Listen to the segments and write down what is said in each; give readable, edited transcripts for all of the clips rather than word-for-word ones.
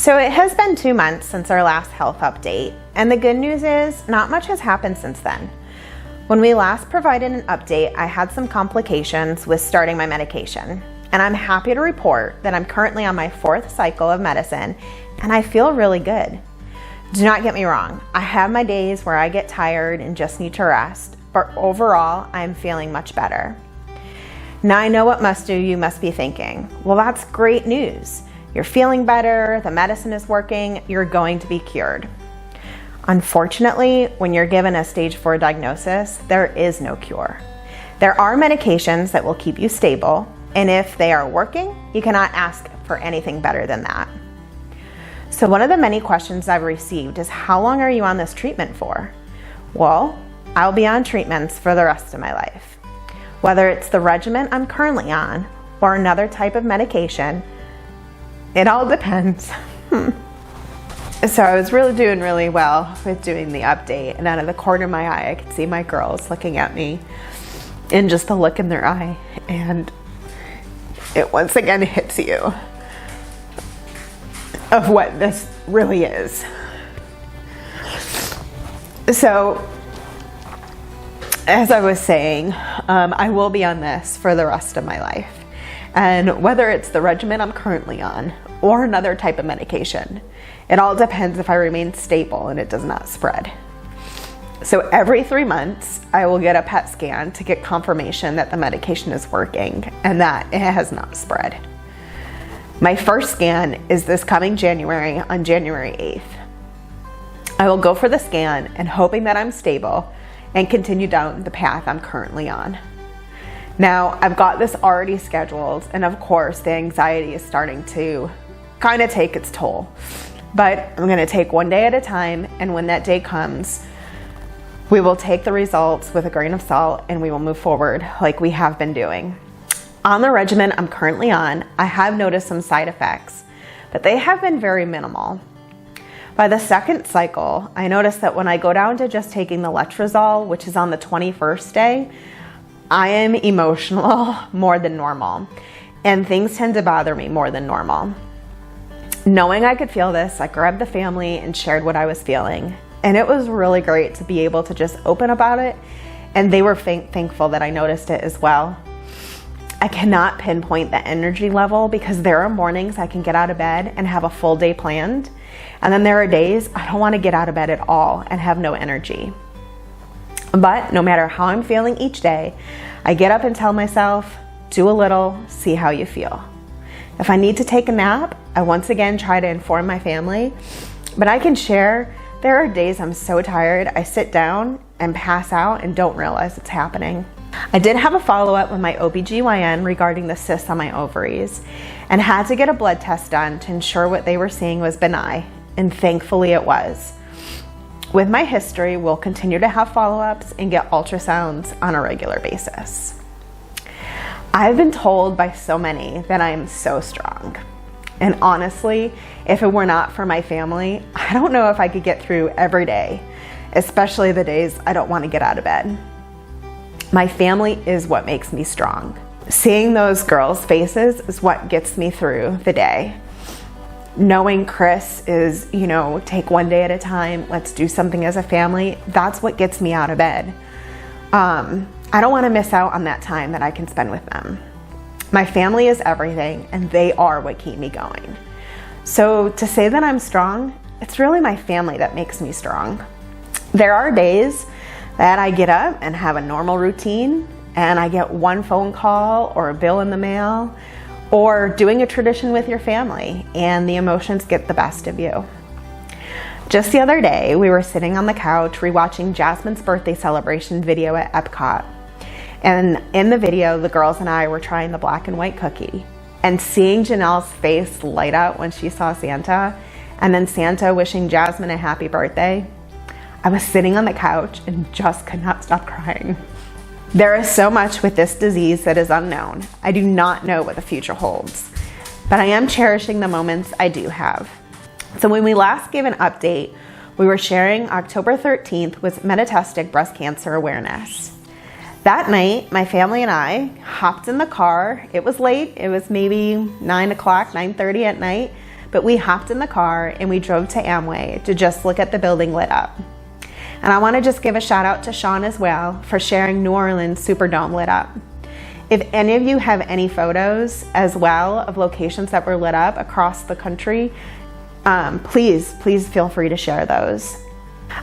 So it has been 2 months since our last health update, and the good news is not much has happened since then. When we last provided an update, I had some complications with starting my medication, and I'm happy to report that I'm currently on my 4th cycle of medicine, and I feel really good. Do not get me wrong, I have my days where I get tired and just need to rest, but overall, I'm feeling much better. Now I know what you must be thinking. Well, that's great news. You're feeling better, the medicine is working, you're going to be cured. Unfortunately, when you're given a stage 4 diagnosis, there is no cure. There are medications that will keep you stable, and if they are working, you cannot ask for anything better than that. So one of the many questions I've received is, how long are you on this treatment for? Well, I'll be on treatments for the rest of my life. Whether it's the regimen I'm currently on or another type of medication, it all depends. So I was doing really well with doing the update, and out of the corner of my eye, I could see my girls looking at me, and just the look in their eye, and it once again hits you of what this really is. So, as I was saying, I will be on this for the rest of my life. And whether it's the regimen I'm currently on or another type of medication, it all depends if I remain stable and it does not spread. So every 3 months, I will get a PET scan to get confirmation that the medication is working and that it has not spread. My first scan is this coming January, on January 8th. I will go for the scan and hoping that I'm stable and continue down the path I'm currently on. Now, I've got this already scheduled, and of course, the anxiety is starting to kind of take its toll. But I'm gonna take one day at a time, and when that day comes, we will take the results with a grain of salt and we will move forward like we have been doing. On the regimen I'm currently on, I have noticed some side effects, but they have been very minimal. By the 2nd cycle, I noticed that when I go down to just taking the letrozole, which is on the 21st day, I am emotional more than normal, and things tend to bother me more than normal. Knowing I could feel this, I grabbed the family and shared what I was feeling, and it was really great to be able to just open about it, and they were thankful that I noticed it as well. I cannot pinpoint the energy level because there are mornings I can get out of bed and have a full day planned, and then there are days I don't want to get out of bed at all and have no energy. But no matter how I'm feeling each day, I get up and tell myself, do a little, see how you feel. If I need to take a nap, I once again try to inform my family, but I can share there are days I'm so tired, I sit down and pass out and don't realize it's happening. I did have a follow-up with my OBGYN regarding the cysts on my ovaries and had to get a blood test done to ensure what they were seeing was benign, and thankfully it was. With my history, we'll continue to have follow-ups and get ultrasounds on a regular basis. I've been told by so many that I'm so strong. And honestly, if it were not for my family, I don't know if I could get through every day, especially the days I don't want to get out of bed. My family is what makes me strong. Seeing those girls' faces is what gets me through the day. Knowing Chris is, take one day at a time, let's do something as a family, that's what gets me out of bed. I don't want to miss out on that time that I can spend with them. My family is everything, and they are what keep me going. So to say that I'm strong, it's really my family that makes me strong. There are days that I get up and have a normal routine, and I get one phone call or a bill in the mail, or doing a tradition with your family, and the emotions get the best of you. Just the other day, we were sitting on the couch rewatching Jasmine's birthday celebration video at Epcot. And in the video, the girls and I were trying the black and white cookie. And seeing Janelle's face light up when she saw Santa, and then Santa wishing Jasmine a happy birthday, I was sitting on the couch and just could not stop crying. There is so much with this disease that is unknown. I do not know what the future holds, but I am cherishing the moments I do have. So when we last gave an update, we were sharing October 13th was Metastatic Breast Cancer Awareness. That night, my family and I hopped in the car. It was late. It was maybe 9 o'clock, 9:30 at night, but we hopped in the car and we drove to Amway to just look at the building lit up. And I want to just give a shout out to Sean as well for sharing New Orleans Superdome lit up. If any of you have any photos as well of locations that were lit up across the country, please feel free to share those.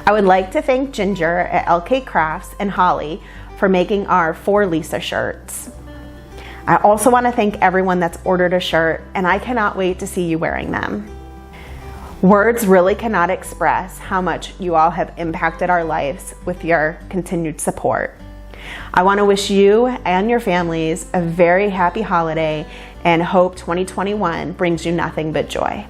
I would like to thank Ginger at LK Crafts and Holly for making our For Lisa shirts. I also want to thank everyone that's ordered a shirt, and I cannot wait to see you wearing them. Words really cannot express how much you all have impacted our lives with your continued support. I want to wish you and your families a very happy holiday and hope 2021 brings you nothing but joy.